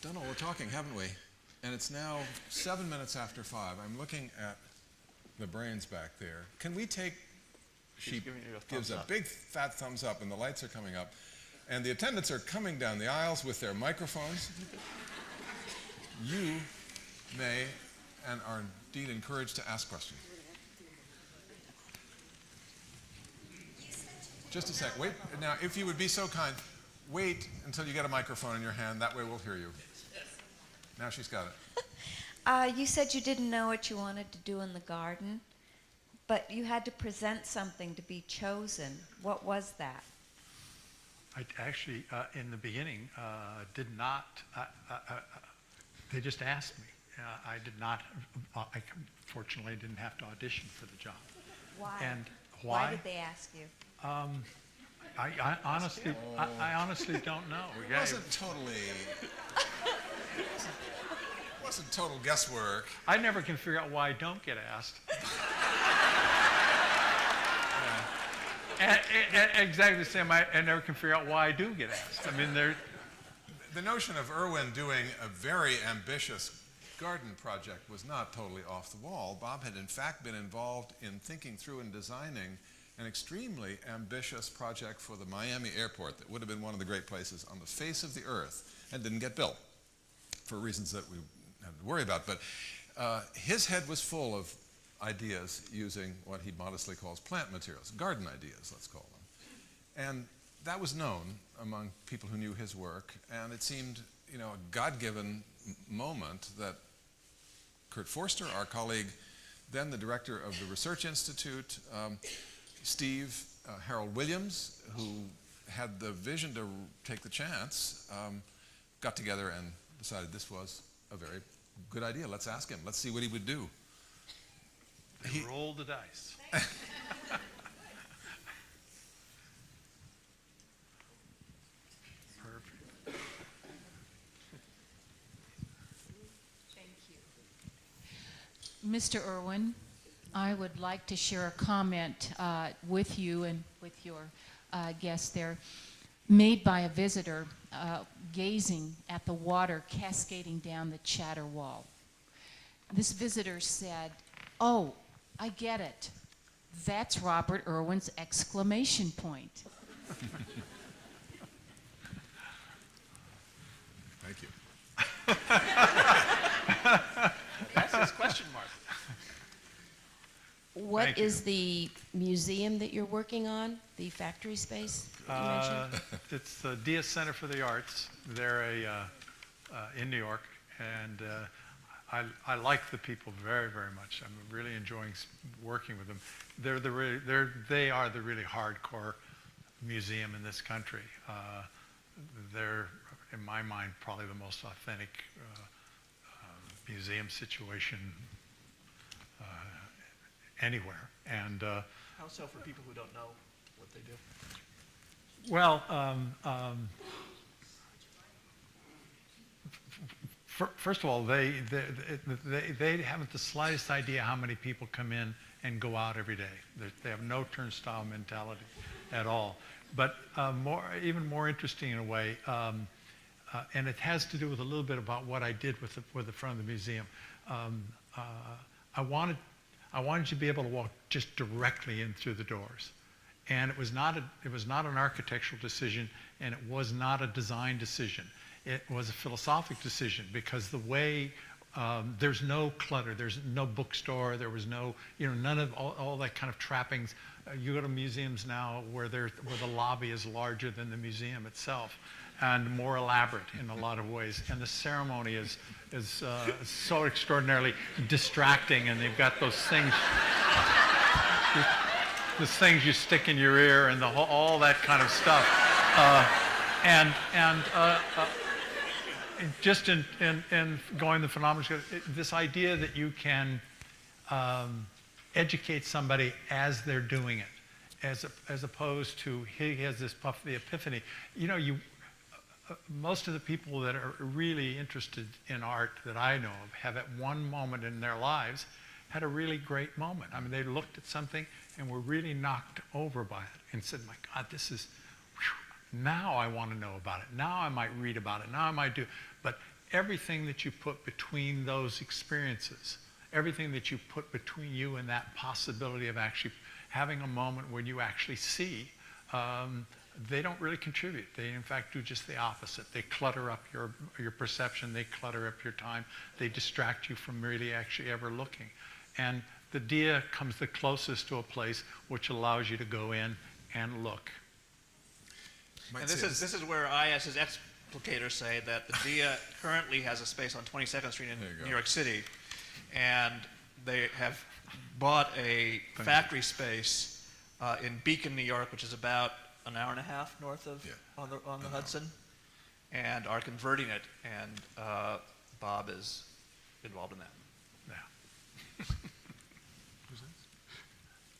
done all the talking, haven't we? And it's now 7 minutes after 5. I'm looking at the brains back there. Can we take... She gives a big fat thumbs up, and the lights are coming up. And the attendants are coming down the aisles with their microphones. You may and are indeed encouraged to ask questions. Just a sec. Wait. Now, if you would be so kind, wait until you get a microphone in your hand. That way we'll hear you. Now she's got it. You said you didn't know what you wanted to do in the garden, but you had to present something to be chosen. What was that? I actually, in the beginning, did not, they just asked me. I did not, I fortunately didn't have to audition for the job. Why? And why? Why did they ask you? I honestly don't know. It wasn't total guesswork. I never can figure out why I don't get asked. And exactly the same, I never can figure out why I do get asked. I mean, the notion of Irwin doing a very ambitious garden project was not totally off the wall. Bob had in fact been involved in thinking through and designing an extremely ambitious project for the Miami airport that would have been one of the great places on the face of the earth and didn't get built for reasons that we had to worry about. But his head was full of ideas using what he modestly calls plant materials, garden ideas, let's call them. And that was known among people who knew his work, and it seemed, a God-given moment that Kurt Forster, our colleague, then the director of the Research Institute, Steve Harold Williams, who had the vision to take the chance, got together and decided this was a very good idea. Let's ask him. Let's see what he would do. He rolled the dice. Perfect. Thank you. Mr. Irwin, I would like to share a comment with you and with your guest there, made by a visitor gazing at the water cascading down the Chatter Wall. This visitor said, "Oh, I get it. That's Robert Irwin's exclamation point." Thank you. That's his question mark. What is the museum that you're working on, the factory space that you mentioned? It's the Diaz Center for the Arts. They're in New York, and I like the people very, very much. I'm really enjoying working with them. They are the really hardcore museum in this country. They're, in my mind, probably the most authentic museum situation anywhere. And How so for people who don't know what they do? well, first of all, they haven't the slightest idea how many people come in and go out every day. They have no turnstile mentality at all. But even more interesting in a way, and it has to do with a little bit about what I did with the front of the museum. I wanted you to be able to walk just directly in through the doors. And it was not an architectural decision, and it was not a design decision. It was a philosophic decision, because the way there's no clutter, there's no bookstore, there was no, none of all that kind of trappings. You go to museums now where the lobby is larger than the museum itself, and more elaborate in a lot of ways. And the ceremony is so extraordinarily distracting, and they've got those things, the things you stick in your ear, and all that kind of stuff. Just in going the phenomenon, this idea that you can educate somebody as they're doing it, as opposed to he has this the epiphany. Most of the people that are really interested in art that I know of have at one moment in their lives had a really great moment. I mean, they looked at something and were really knocked over by it and said, "My God, this is, whew, now I want to know about it. Now I might read about it. Now I might do." But everything that you put between those experiences, everything that you put between you and that possibility of actually having a moment when you actually see, they don't really contribute. They, in fact, do just the opposite. They clutter up your perception. They clutter up your time. They distract you from really actually ever looking. And the dia comes the closest to a place which allows you to go in and look. Might And say this is where I, as his explicators, say that the DIA currently has a space on 22nd Street There you in go. New York City, and they have bought a factory space in Beacon, New York, which is about an hour and a half north of on the Hudson, and are converting it. And Bob is involved in that. Yeah.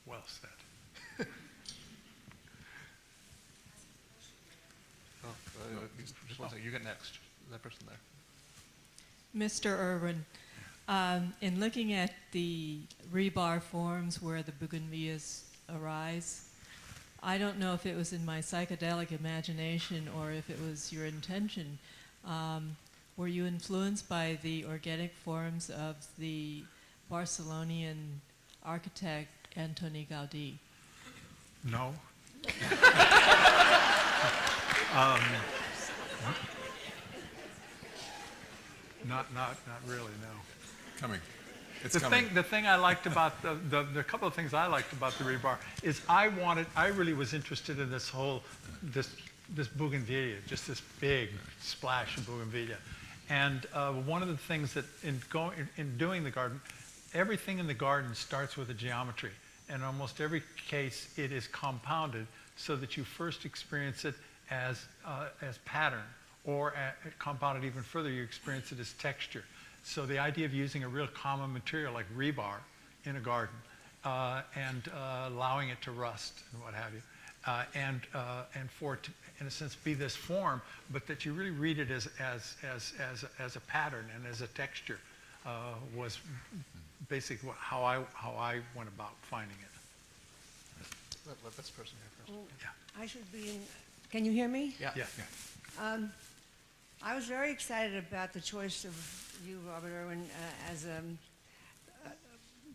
Well said. Just one second. You get next. That person there. Mr. Irwin, in looking at the rebar forms where the bougainvilleas arise, I don't know if it was in my psychedelic imagination or if it was your intention. Were you influenced by the organic forms of the Barcelonian architect Antoni Gaudí? No. Not really, no. coming. It's The coming. thing I liked about the couple of things I liked about the rebar is I really was interested in this bougainvillea, just this big splash of bougainvillea. And one of the things that in doing the garden, everything in the garden starts with a geometry. And almost every case it is compounded so that you first experience it as pattern, or compounded even further, you experience it as texture. So the idea of using a real common material like rebar in a garden and allowing it to rust and what have you, and for it to, in a sense, be this form, but that you really read it as a pattern and as a texture was basically how I went about finding it. Let this person here first. Yeah. I should be in, can you hear me? Yeah. Yeah. I was very excited about the choice of you, Robert Irwin, as a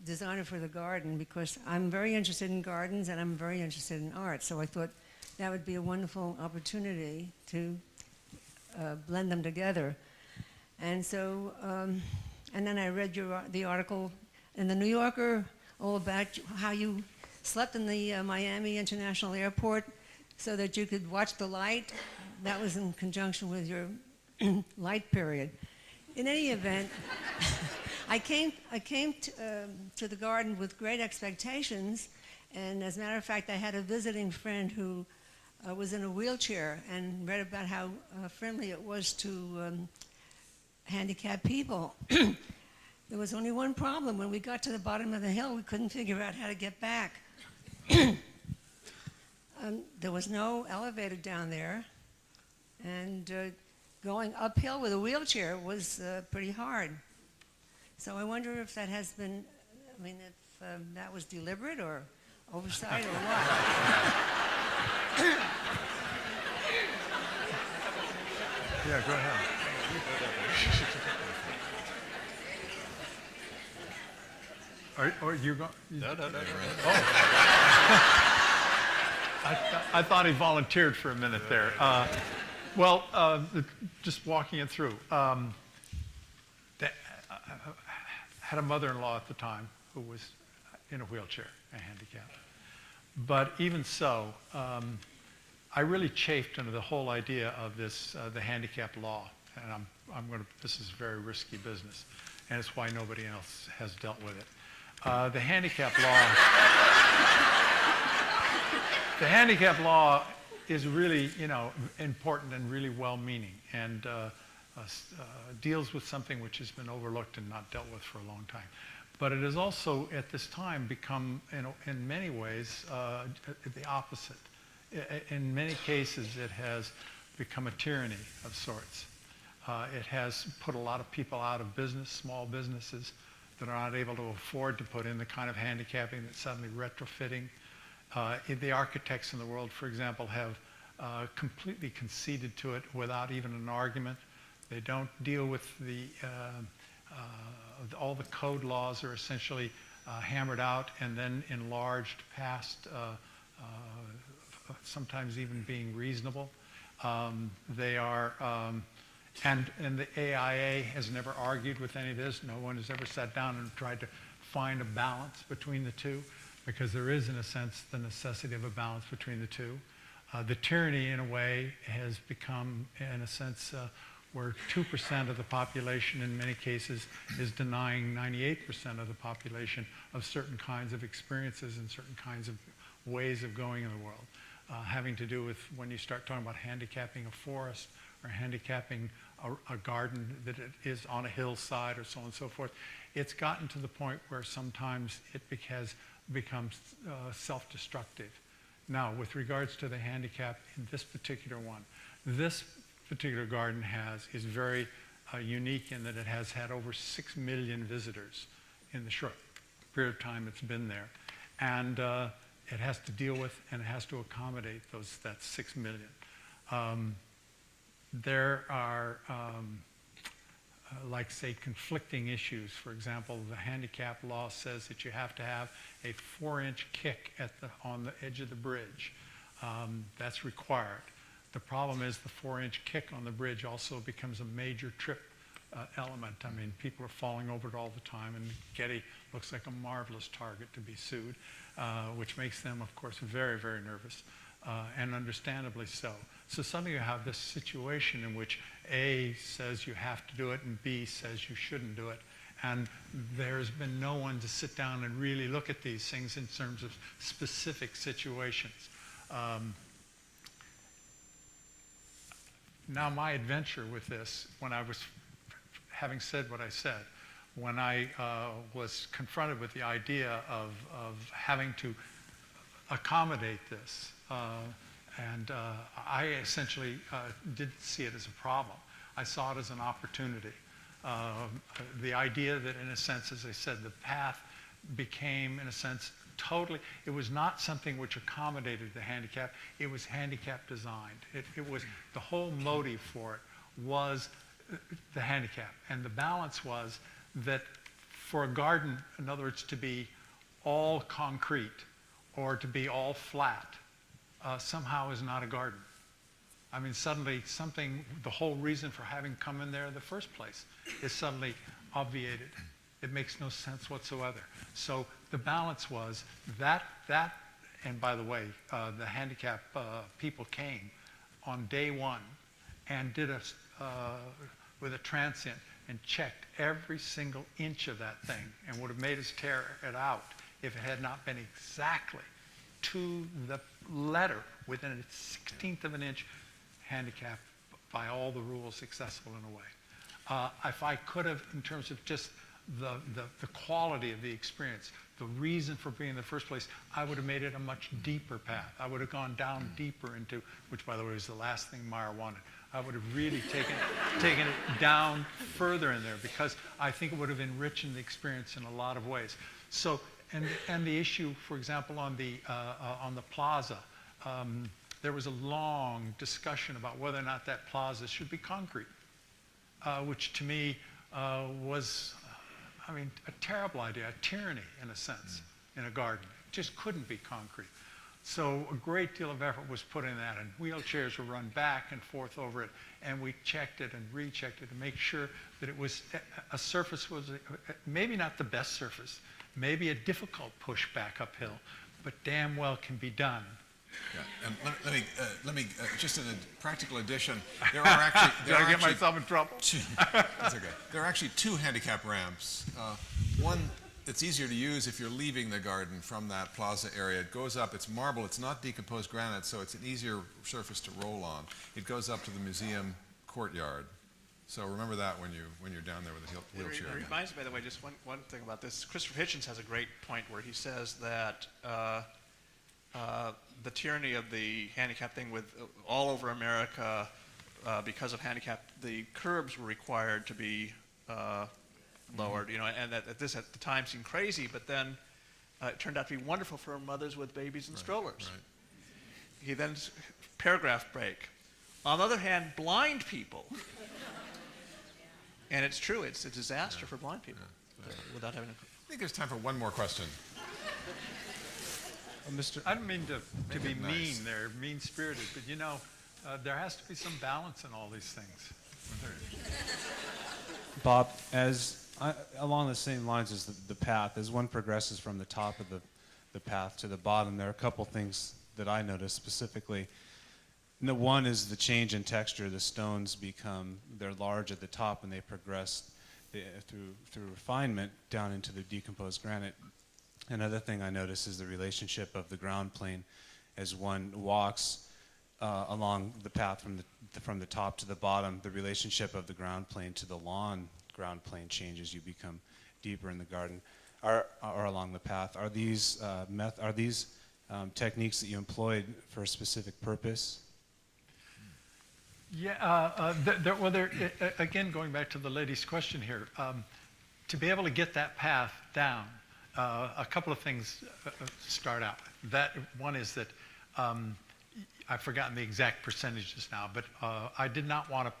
designer for the garden, because I'm very interested in gardens and I'm very interested in art. So I thought that would be a wonderful opportunity to blend them together. And so, and then I read the article in the New Yorker all about how you slept in the Miami International Airport so that you could watch the light. That was in conjunction with your light period. In any event, I came to the garden with great expectations, and as a matter of fact, I had a visiting friend who was in a wheelchair and read about how friendly it was to handicapped people. There was only one problem. When we got to the bottom of the hill, we couldn't figure out how to get back. There was no elevator down there, and going uphill with a wheelchair was pretty hard. So I wonder if that has been, I mean, if that was deliberate or oversight or what. Yeah, go ahead. Or you go? No. I thought he volunteered for a minute there. Well, just walking it through. I had a mother-in-law at the time who was in a wheelchair, a handicap. But even so, I really chafed under the whole idea of this, the handicap law. And this is very risky business. And it's why nobody else has dealt with it. The handicap law is really, important and really well-meaning, and deals with something which has been overlooked and not dealt with for a long time. But it has also, at this time, become, in many ways, the opposite. In many cases, it has become a tyranny of sorts. It has put a lot of people out of business, small businesses that are not able to afford to put in the kind of handicapping that's suddenly retrofitting. The architects in the world, for example, have completely conceded to it without even an argument. They don't deal with all the code laws are essentially hammered out and then enlarged past sometimes even being reasonable. They are, and the AIA has never argued with any of this. No one has ever sat down and tried to find a balance between the two, because there is, in a sense, the necessity of a balance between the two. The tyranny, in a way, has become, in a sense, where 2% of the population, in many cases, is denying 98% of the population of certain kinds of experiences and certain kinds of ways of going in the world. Having to do with when you start talking about handicapping a forest or handicapping a garden that it is on a hillside or so on and so forth. It's gotten to the point where sometimes it becomes self-destructive. Now, with regards to the handicap in this particular one, this particular garden is very unique in that it has had over 6 million visitors in the short period of time it's been there. And it has to deal with and it has to accommodate that 6 million. There are, like, say, conflicting issues. For example, the handicap law says that you have to have a 4-inch kick on the edge of the bridge. That's required. The problem is the 4-inch kick on the bridge also becomes a major trip element. I mean, people are falling over it all the time, and Getty looks like a marvelous target to be sued, which makes them, of course, very, very nervous, and understandably so. So suddenly you have this situation in which A says you have to do it and B says you shouldn't do it. And there's been no one to sit down and really look at these things in terms of specific situations. Now, my adventure with this, when I was, having said what I said, when I was confronted with the idea of having to accommodate this, I essentially didn't see it as a problem. I saw it as an opportunity. The idea that, in a sense, as I said, the path became, in a sense, totally, it was not something which accommodated the handicap, it was handicap designed. It was, the whole motive for it was the handicap. And the balance was that for a garden, in other words, to be all concrete or to be all flat, somehow is not a garden. I mean, suddenly something, the whole reason for having come in there in the first place is suddenly obviated. It makes no sense whatsoever. So the balance was that, and by the way, the handicap people came on day one and did with a transient and checked every single inch of that thing and would have made us tear it out if it had not been exactly to the letter within a 1/16 of an inch handicap by all the rules accessible in a way. If I could have, in terms of just the quality of the experience, the reason for being in the first place, I would have made it a much deeper path. I would have gone down deeper into, which by the way was the last thing Meyer wanted. I would have really taken it down further in there because I think it would have enriched the experience in a lot of ways. So, and the issue, for example, on the plaza, there was a long discussion about whether or not that plaza should be concrete, which to me was, I mean, a terrible idea, a tyranny in a sense, in a garden. It just couldn't be concrete. So a great deal of effort was put in that, and wheelchairs were run back and forth over it, and we checked it and rechecked it to make sure that it was, a surface was, maybe not the best surface, maybe a difficult push back uphill, but damn well can be done. Yeah, and let me just in a practical addition, there are actually... Did I get myself in trouble? That's okay. There are actually 2 handicap ramps. One, it's easier to use if you're leaving the garden from that plaza area. It goes up, it's marble, it's not decomposed granite, so it's an easier surface to roll on. It goes up to the museum courtyard. So remember that when you're down there with a wheelchair. It reminds me, by the way, just one thing about this. Christopher Hitchens has a great point where he says that the tyranny of the handicap thing with all over America, because of handicap, the curbs were required to be lowered, you know, and that this at the time seemed crazy, but then it turned out to be wonderful for mothers with babies and strollers. Right. He then, paragraph break. On the other hand, blind people And it's true. It's a disaster for blind people without having a. I think there's time for one more question. Mr. I don't mean to Make be it nice. mean there, mean-spirited, but you know, there has to be some balance in all these things. Bob, along the same lines as the path, as one progresses from the top of the path to the bottom, there are a couple things that I noticed specifically. One is the change in texture. The stones they're large at the top, and they progress through refinement down into the decomposed granite. Another thing I noticed is the relationship of the ground plane as one walks along the path from the top to the bottom. The relationship of the ground plane to the lawn ground plane changes. You become deeper in the garden, or along the path. Are these techniques that you employed for a specific purpose? Yeah, again, going back to the lady's question here, to be able to get that path down, a couple of things start out. One is that I've forgotten the exact percentages now, but I did not want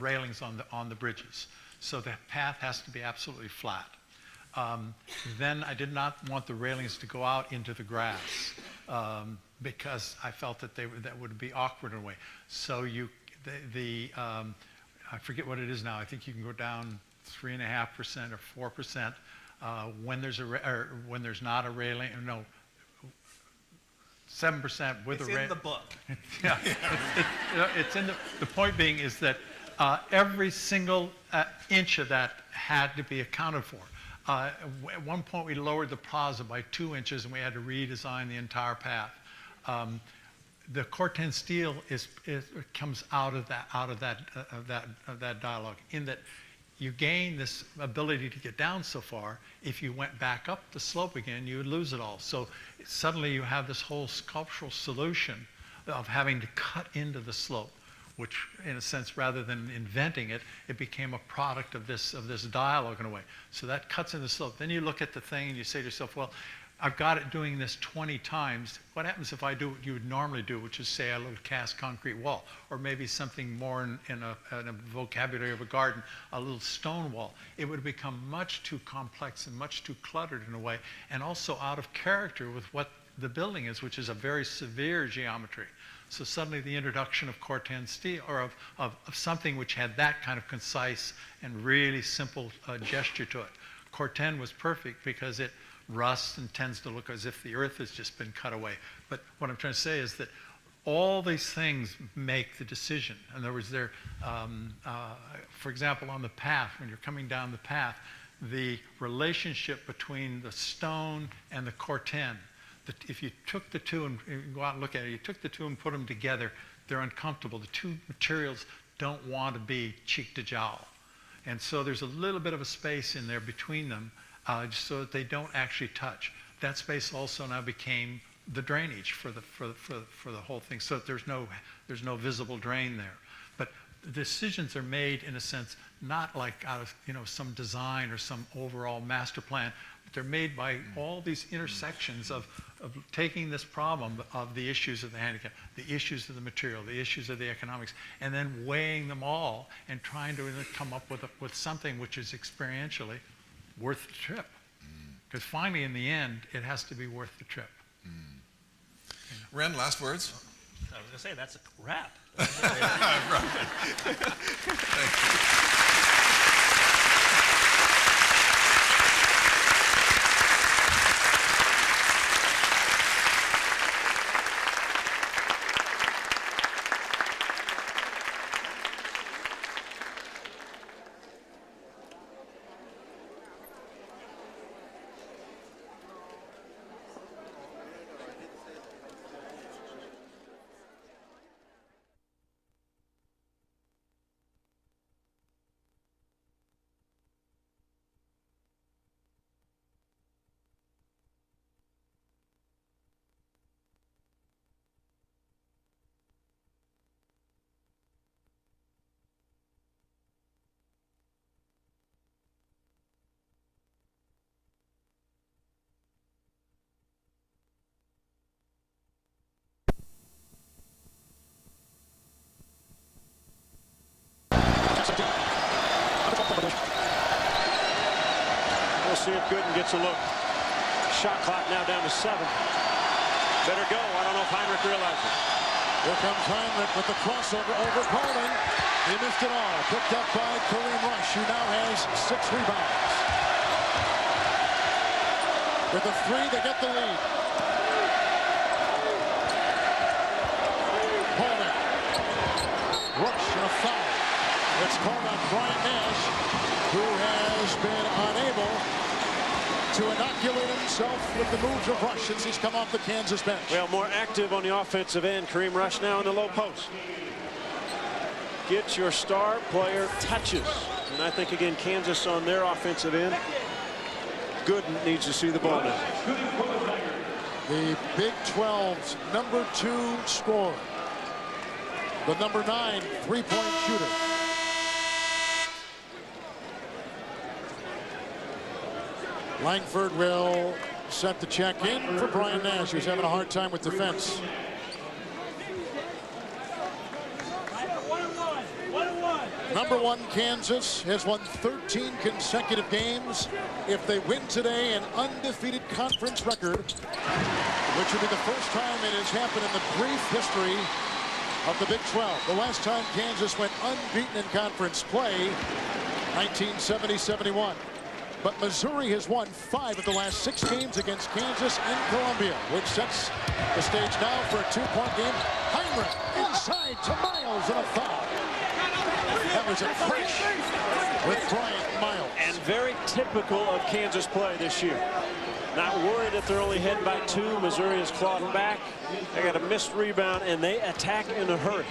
railings on the bridges, so the path has to be absolutely flat. Then I did not want the railings to go out into the grass because I felt that that would be awkward in a way. So I forget what it is now. I think you can go down 3.5% or 4% when there's not a railing. No, 7% with a railing. It's in the book. Yeah, it's in the point being is that every single inch of that had to be accounted for. At one point, we lowered the plaza by 2 inches, and we had to redesign the entire path. The Corten steel comes out of that dialogue, in that you gain this ability to get down so far. If you went back up the slope again, you would lose it all. So suddenly you have this whole sculptural solution of having to cut into the slope, which, in a sense, rather than inventing it, it became a product of this dialogue in a way. So that cuts in the slope. Then you look at the thing and you say to yourself, well, I've got it doing this 20 times. What happens if I do what you would normally do, which is say a little cast concrete wall, or maybe something more in a vocabulary of a garden, a little stone wall? It would become much too complex and much too cluttered in a way, and also out of character with what the building is, which is a very severe geometry. So suddenly the introduction of Corten steel, or of something which had that kind of concise and really simple gesture to it. Corten was perfect because it rusts and tends to look as if the earth has just been cut away. But what I'm trying to say is that all these things make the decision. In other words, for example, on the path, when you're coming down the path, the relationship between the stone and the Corten, if you took the two and go out and look at it, you took the two and put them together, they're uncomfortable. The two materials don't want to be cheek to jowl. And so there's a little bit of a space in there between them, so that they don't actually touch. That space also now became the drainage for the whole thing, so that there's no visible drain there. But the decisions are made, in a sense, not like out of some design or some overall master plan, but they're made by all these intersections of taking this problem of the issues of the handicap, the issues of the material, the issues of the economics, and then weighing them all and trying to come up with something which is experientially worth the trip. Because finally, in the end, it has to be worth the trip. Ren, last words? I was going to say, that's a wrap. see if Gooden gets a look. Shot clock now down to 7. Better go. I don't know if Heinrich realizes it. Here comes Heinrich with the crossover over Pauling. He missed it all. Picked up by Kareem Rush, who now has 6 rebounds. With a 3, they get the lead. Pauling. Rush and a foul. It's called on Brian Nash, who has been unable to inoculate himself with the moves of Rush since he's come off the Kansas bench. Well, more active on the offensive end. Kareem Rush now in the low post. Get your star player touches. And I think, again, Kansas on their offensive end. Gooden needs to see the ball now. The Big 12's number 2 scorer. The number 9 3-point shooter. Langford will set the check in for Brian Nash, who's having a hard time with defense. Number 1 Kansas has won 13 consecutive games. If they win today, an undefeated conference record, which would be the first time it has happened in the brief history of the Big 12. The last time Kansas went unbeaten in conference play, 1970-71. But Missouri has won 5 of the last 6 games against Kansas and Columbia, which sets the stage now for a 2-point game. Heinrich inside to Miles and a foul. That was a crash with Bryant Miles. And very typical of Kansas play this year. Not worried if they're only heading by 2. Missouri has clawed back. They got a missed rebound, and they attack in a hurry.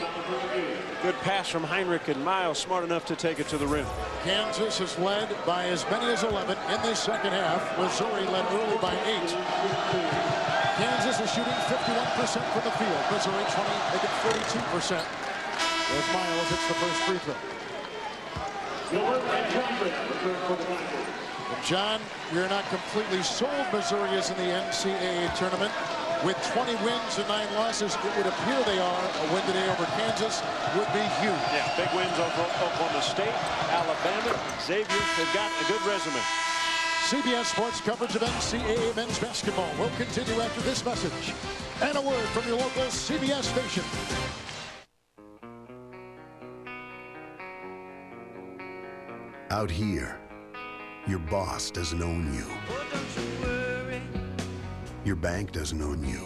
Good pass from Heinrich, and Miles smart enough to take it to the rim. Kansas has led by as many as 11 in this second half. Missouri led early by 8. Kansas is shooting 51% from the field. Missouri 42%. As Miles hits the first free throw. John, you're not completely sold Missouri is in the NCAA tournament. With 20 wins and 9 losses, it would appear they are. A win today over Kansas would be huge. Yeah, big wins over Oklahoma State, Alabama, Xavier. They've got a good resume. CBS Sports coverage of NCAA men's basketball will continue after this message. And a word from your local CBS station. Out here, your boss doesn't own you. Your bank doesn't own you.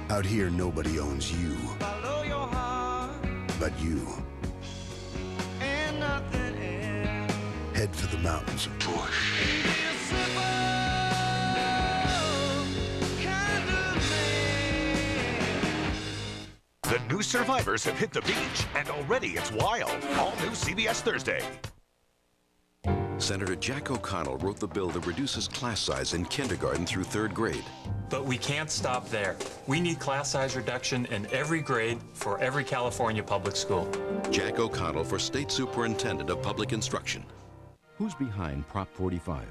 Out here, nobody owns you. But you. Head for the mountains of Bush. The new survivors have hit the beach, and already it's wild. All new CBS Thursday. Senator Jack O'Connell wrote the bill that reduces class size in kindergarten through 3rd grade. But we can't stop there. We need class size reduction in every grade for every California public school. Jack O'Connell for State Superintendent of Public Instruction. Who's behind Prop 45?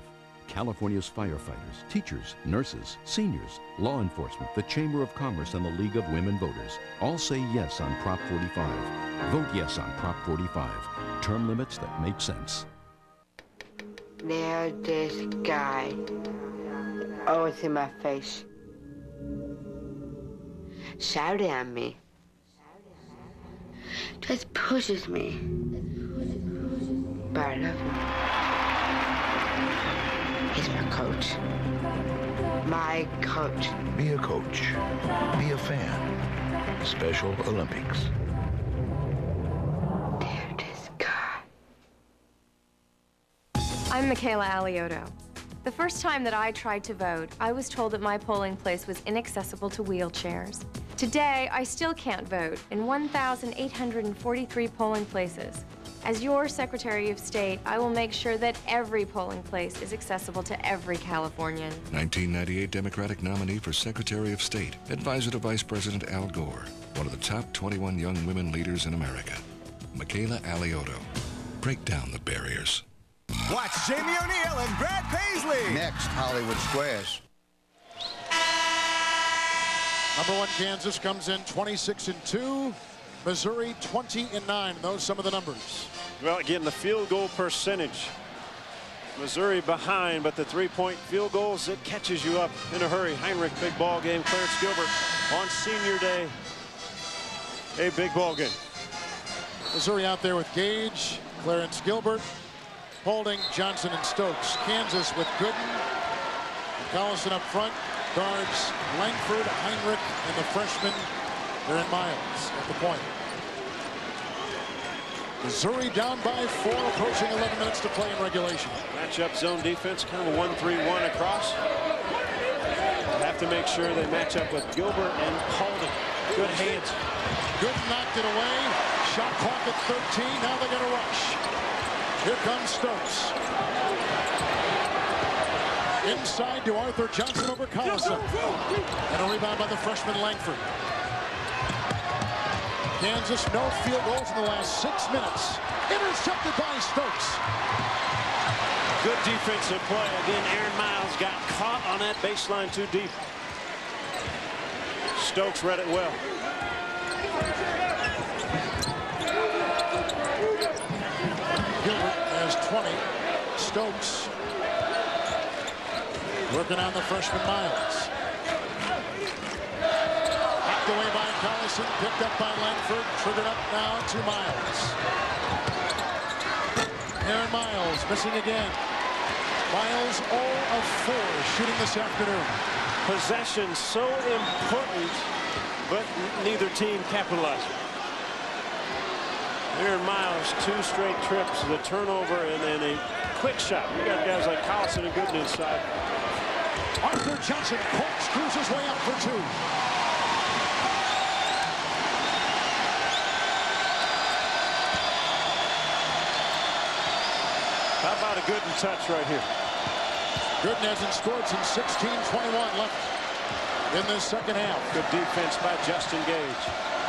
California's firefighters, teachers, nurses, seniors, law enforcement, the Chamber of Commerce, and the League of Women Voters all say yes on Prop 45. Vote yes on Prop 45. Term limits that make sense. There's this guy, always in my face, shouting at me, just pushes me, but I love him. He's my coach. My coach. Be a coach. Be a fan. Special Olympics. I'm Michaela Alioto. The first time that I tried to vote, I was told that my polling place was inaccessible to wheelchairs. Today, I still can't vote in 1,843 polling places. As your Secretary of State, I will make sure that every polling place is accessible to every Californian. 1998 Democratic nominee for Secretary of State, advisor to Vice President Al Gore, one of the top 21 young women leaders in America. Michaela Alioto. Break down the barriers. Watch Jamie O'Neal and Brad Paisley. Next, Hollywood Squares. Number 1 Kansas comes in 26-2. Missouri 20-9. Those some of the numbers. Well, again, the field goal percentage Missouri behind, but the three-point field goals, it catches you up in a hurry. Heinrich, big ball game. Clarence Gilbert on senior day, a big ball game. Missouri out there with Gage, Clarence Gilbert, Holding, Johnson, and Stokes. Kansas with Gooden, Collison up front, guards Langford, Heinrich, and the freshman, they're in Miles at the point. Missouri down by 4, approaching 11 minutes to play in regulation. Match-up zone defense, kind of a 1-3-1 across. They have to make sure they match up with Gilbert and Holding. Good hands. Gooden knocked it away. Shot clock at 13. Now they're going to rush. Here comes Stokes. Inside to Arthur Johnson over Collison. And a rebound by the freshman Langford. Kansas, no field goals in the last 6 minutes. Intercepted by Stokes. Good defensive play. Again, Aaron Miles got caught on that baseline too deep. Stokes read it well. Gilbert has 20. Stokes working on the freshman Miles. Knocked away by Collison, picked up by Langford, triggered up now to Miles. Aaron Miles missing again. Miles 0 of 4 shooting this afternoon. Possession so important, but neither team capitalized. Aaron Miles, 2 straight trips, the turnover, and then a quick shot. We got guys like Collison and Gooden inside. Arthur Johnson corkscrews his way up for 2. How about a Gooden touch right here? Gooden hasn't scored since 16:21 left in this second half. Good defense by Justin Gage.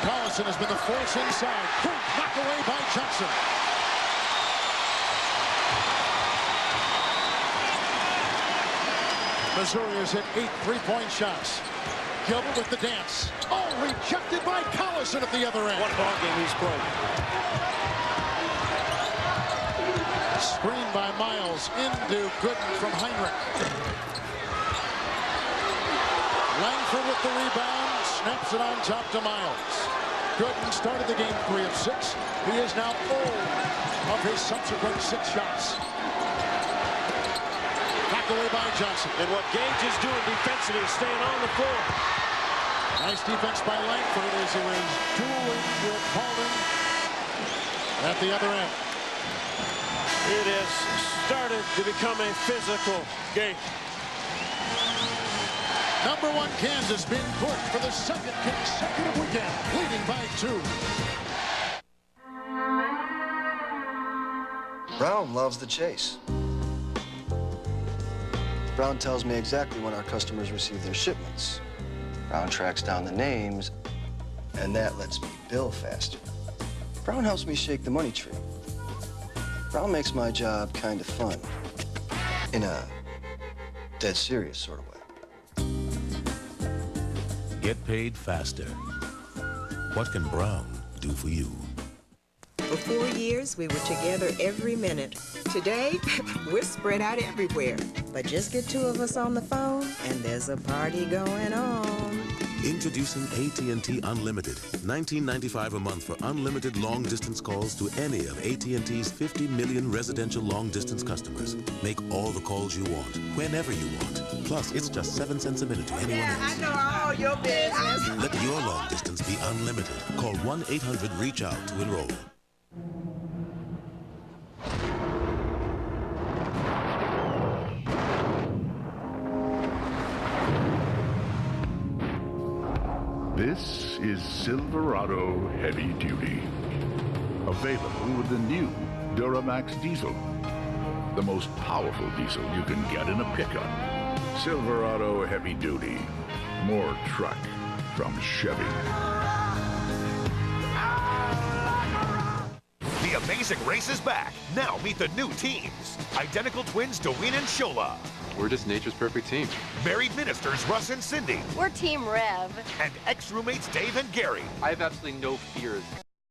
Collison has been the force inside. Knocked away by Johnson. Missouri has hit 8 3-point shots. Gilbert with the dance. Oh, rejected by Collison at the other end. What ball game he's played. Screen by Miles into Gooden from Heinrich. Langford with the rebound, snaps it on top to Miles. Gooden started the game 3 of 6. He is now 0 of his subsequent 6 shots. Knocked away by Johnson. And what Gage is doing defensively is staying on the floor. Nice defense by Langford as he was dueling with Paulding at the other end. It has started to become a physical game. Number 1 Kansas being pushed for the second consecutive weekend, leading by 2. Brown loves the chase. Brown tells me exactly when our customers receive their shipments. Brown tracks down the names, and that lets me bill faster. Brown helps me shake the money tree. Brown makes my job kind of fun, in a dead serious sort of way. Get paid faster. What can Brown do for you? For 4 years, we were together every minute. Today, we're spread out everywhere. But just get 2 of us on the phone, and there's a party going on. Introducing AT&T Unlimited. $19.95 a month for unlimited long-distance calls to any of AT&T's 50 million residential long-distance customers. Make all the calls you want, whenever you want. Plus, it's just 7 cents a minute to anyone else. I know all your business. Let your long distance be unlimited. Call 1-800-REACH-OUT to enroll. This is Silverado Heavy Duty. Available with the new Duramax diesel. The most powerful diesel you can get in a pickup. Silverado Heavy Duty. More truck from Chevy. The amazing race is back. Now meet the new teams. Identical twins Dwayne and Shola. We're just nature's perfect team. Married ministers Russ and Cindy. We're Team Rev. And ex-roommates Dave and Gary. I have absolutely no fears.